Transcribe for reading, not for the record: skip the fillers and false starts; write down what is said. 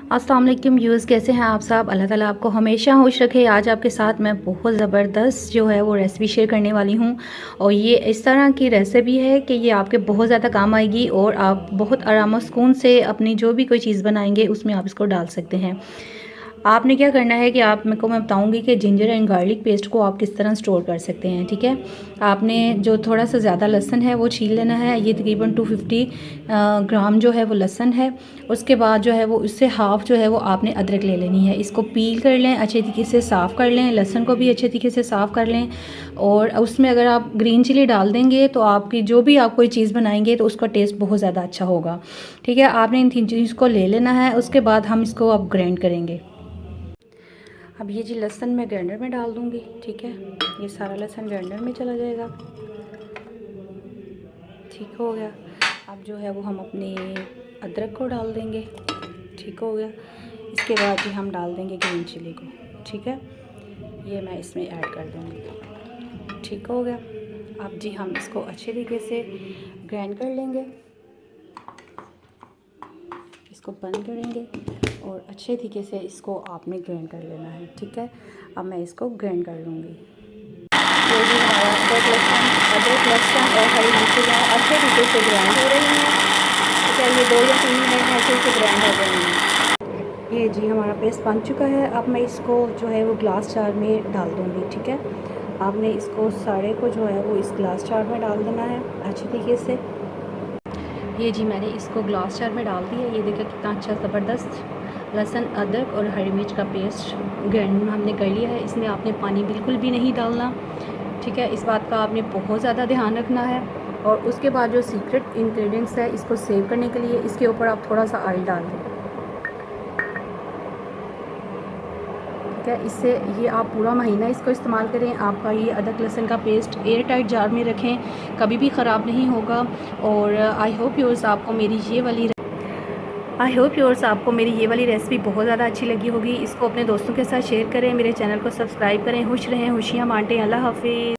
अस्सलाम वालेकुम व्यूअर्स, कैसे हैं आप सब। अल्लाह ताला आपको हमेशा खुश रखे। आज आपके साथ मैं बहुत ज़बरदस्त जो है वो रेसिपी शेयर करने वाली हूँ और ये इस तरह की रेसिपी है कि ये आपके बहुत ज़्यादा काम आएगी और आप बहुत आराम और सुकून से अपनी जो भी कोई चीज़ बनाएंगे उसमें आप इसको डाल सकते हैं। आपने क्या करना है कि मैं बताऊंगी कि जिंजर एंड गार्लिक पेस्ट को आप किस तरह स्टोर कर सकते हैं। ठीक है, आपने जो थोड़ा सा ज़्यादा लहसुन है वो छील लेना है। ये तकरीबन 250 ग्राम जो है वो लहसुन है। उसके बाद जो है वो उससे हाफ़ जो है वो आपने अदरक ले लेनी है। इसको पील कर लें, अच्छे तरीके से साफ़ कर लें। लहसुन को भी अच्छे तरीके से साफ़ कर लें और उसमें अगर आप ग्रीन चिली डाल देंगे तो आपकी जो भी आप कोई चीज़ बनाएंगे तो उसका टेस्ट बहुत ज़्यादा अच्छा होगा। ठीक है, आपने इन तीन चीज़ को ले लेना है। उसके बाद हम इसको अब ग्राइंड करेंगे। अब ये जी लहसुन मैं ग्राइंडर में डाल दूँगी। ठीक है, ये सारा लहसुन ग्राइंडर में चला जाएगा। ठीक हो गया। अब जो है वो हम अपने अदरक को डाल देंगे। ठीक हो गया। इसके बाद जी हम डाल देंगे ग्रीन चिली को। ठीक है, ये मैं इसमें ऐड कर दूँगी। ठीक हो गया। अब जी हम इसको अच्छे तरीके से ग्राइंड कर लेंगे। इसको बंद करेंगे और अच्छे तरीके से इसको आपने ग्राइंड कर लेना है। ठीक है, अब मैं इसको ग्राइंड कर लूँगी। ये भी हमारा अदरक लहसुन और हरी मिर्चियाँ अच्छे तरीके से ग्राइंड हो रही हैं। ठीक है, ये 2 या 3 मिनट में अच्छे से ग्राइंड हो रही हैं। ये जी हमारा पेस्ट बन चुका है। अब मैं इसको जो है वो ग्लास जार में डाल दूँगी। ठीक है, आपने इसको सारे को जो है वो इस ग्लास जार में डाल देना है अच्छे तरीके से। ये जी मैंने इसको ग्लास जार में डाल दिया। ये देखिए कितना अच्छा ज़बरदस्त लहसुन अदरक और हरी मिर्च का पेस्ट ग्राइंड हमने कर लिया है। इसमें आपने पानी बिल्कुल भी नहीं डालना। ठीक है, इस बात का आपने बहुत ज़्यादा ध्यान रखना है। और उसके बाद जो सीक्रेट इंग्रेडिएंट्स है इसको सेव करने के लिए इसके ऊपर आप थोड़ा सा ऑयल डाल दें। ठीक है, इससे ये आप पूरा महीना इसको इस्तेमाल करें। आपका ये अदरक लहसुन का पेस्ट एयर टाइट जार में रखें, कभी भी ख़राब नहीं होगा। और आई होप व्यूअर्स आपको आपको मेरी ये वाली रेसिपी बहुत ज़्यादा अच्छी लगी होगी। इसको अपने दोस्तों के साथ शेयर करें, मेरे चैनल को सब्सक्राइब करें। खुश रहें, खुशियाँ बांटें। अल्लाह हाफिज़।